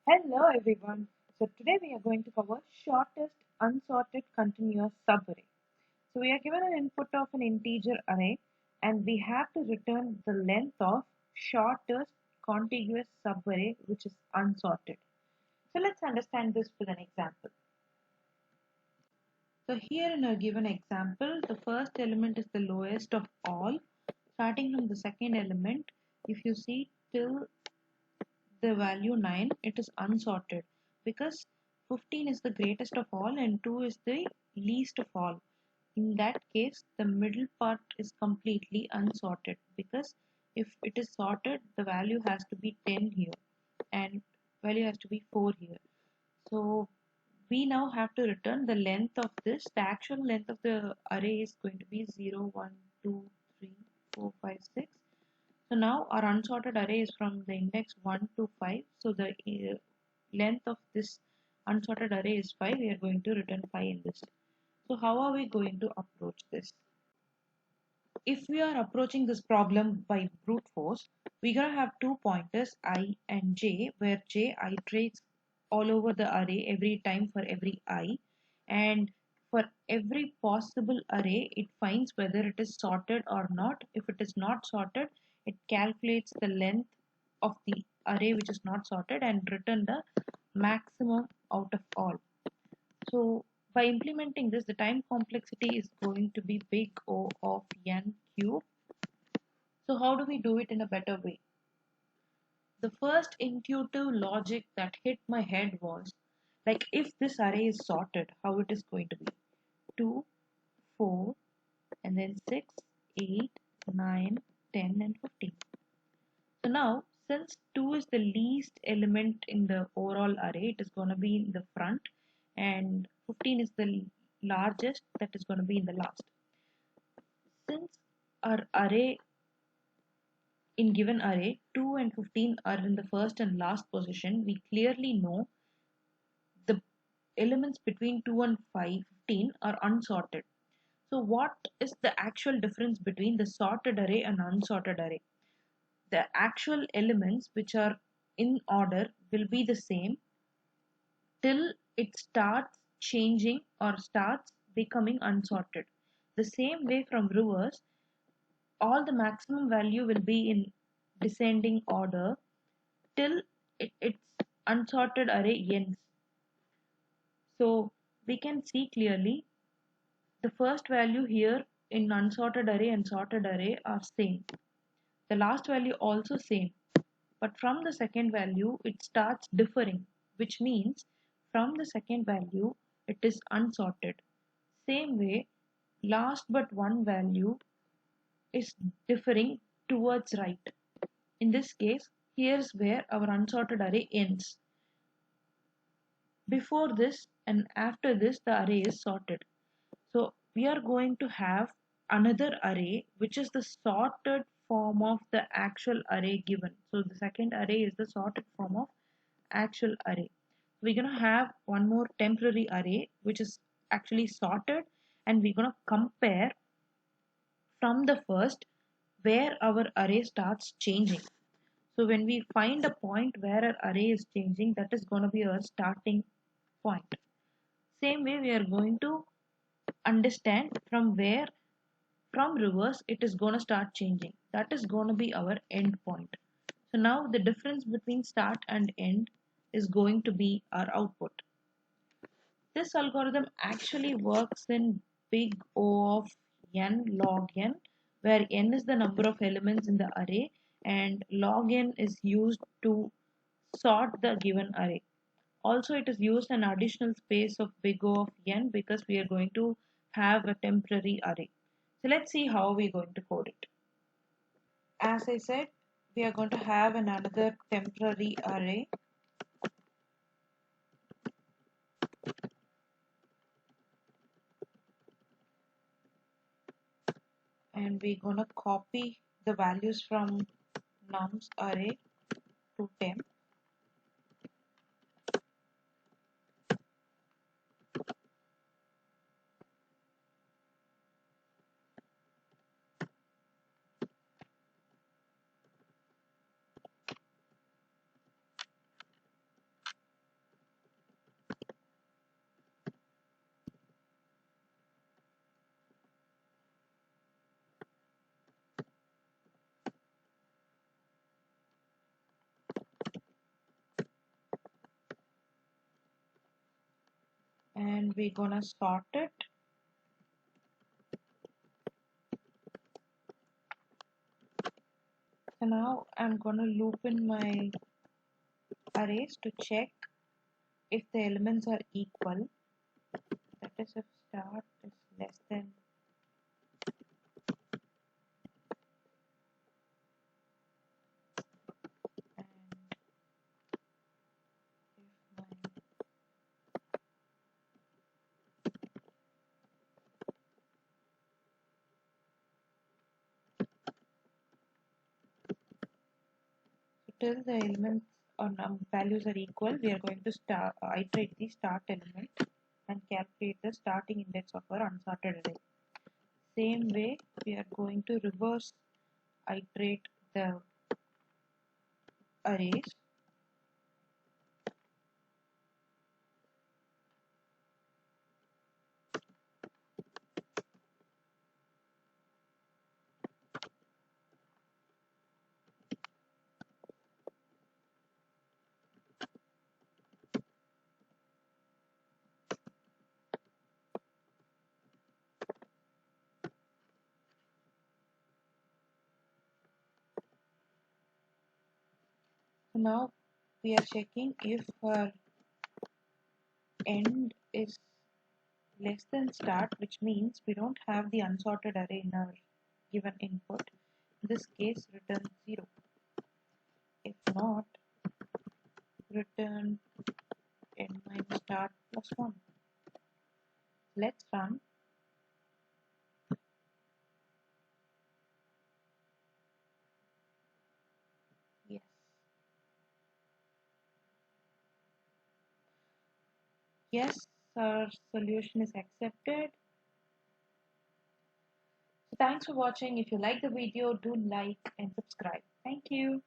Hello everyone. So today we are going to cover shortest unsorted continuous subarray. So we are given an input of an integer array and we have to return the length of shortest contiguous subarray which is unsorted. So let's understand this with an example. So here in a given example, the first element is the lowest of all. Starting from the second element, if you see till the value 9, it is unsorted because 15 is the greatest of all and 2 is the least of all. In that case, the middle part is completely unsorted because if it is sorted, the value has to be 10 here and value has to be 4 here. So we now have to return the length of this. The actual length of the array is going to be 0, 1, 2, 3, 4, 5, 6. So now our unsorted array is from the index 1 to 5. So the length of this unsorted array is 5. We are going to return 5 in this. So how are we going to approach this? If we are approaching this problem by brute force, we're going to have two pointers I and j, where j iterates all over the array every time for every I, and for every possible array it finds whether it is sorted or not. If it is not sorted, it calculates the length of the array which is not sorted and return the maximum out of all. So by implementing this, the time complexity is going to be big O of n cube. So how do we do it in a better way? The first intuitive logic that hit my head was, like, if this array is sorted, how it is going to be 2, 4, and then 6, 8, 9, 10, and 15. So now, since 2 is the least element in the overall array, it is going to be in the front, and 15 is the largest, that is going to be in the last. Since our array, in given array, 2 and 15 are in the first and last position, we clearly know the elements between 2 and 15 are unsorted. So what is the actual difference between the sorted array and unsorted array? The actual elements which are in order will be the same till it starts changing or starts becoming unsorted. The same way from reverse, all the maximum value will be in descending order till its unsorted array ends. So we can see clearly the first value here in unsorted array and sorted array are same. The last value also same. But from the second value, it starts differing, which means from the second value, it is unsorted. Same way, last but one value is differing towards right. In this case, here's where our unsorted array ends. Before this and after this, the array is sorted. So we are going to have another array which is the sorted form of the actual array given. So the second array is the sorted form of actual array. We're going to have one more temporary array which is actually sorted, and we're going to compare from the first where our array starts changing. So when we find a point where our array is changing, that is going to be our starting point. Same way we are going to understand from where from reverse it is going to start changing. That is going to be our end point. So now the difference between start and end is going to be our output. This algorithm actually works in big O of n log n, where n is the number of elements in the array and log n is used to sort the given array. Also, it is used an additional space of big O of n because we are going to have a temporary array. So let's see how we're going to code it. As I said, we are going to have another temporary array. And we're going to copy the values from nums array to temp. we're gonna sort it. So now I'm gonna loop in my arrays to check if the elements are equal. That is, if start is less than and if my till the elements or values are equal, we are going to iterate the start element and calculate the starting index of our unsorted array. Same way, we are going to reverse iterate the arrays. So now we are checking if our end is less than start, which means we don't have the unsorted array in our given input. In this case, return 0. If not, return end minus start plus 1. Let's run. Yes. Yes, our solution is accepted. So thanks for watching. If you like the video, do like and subscribe. Thank you.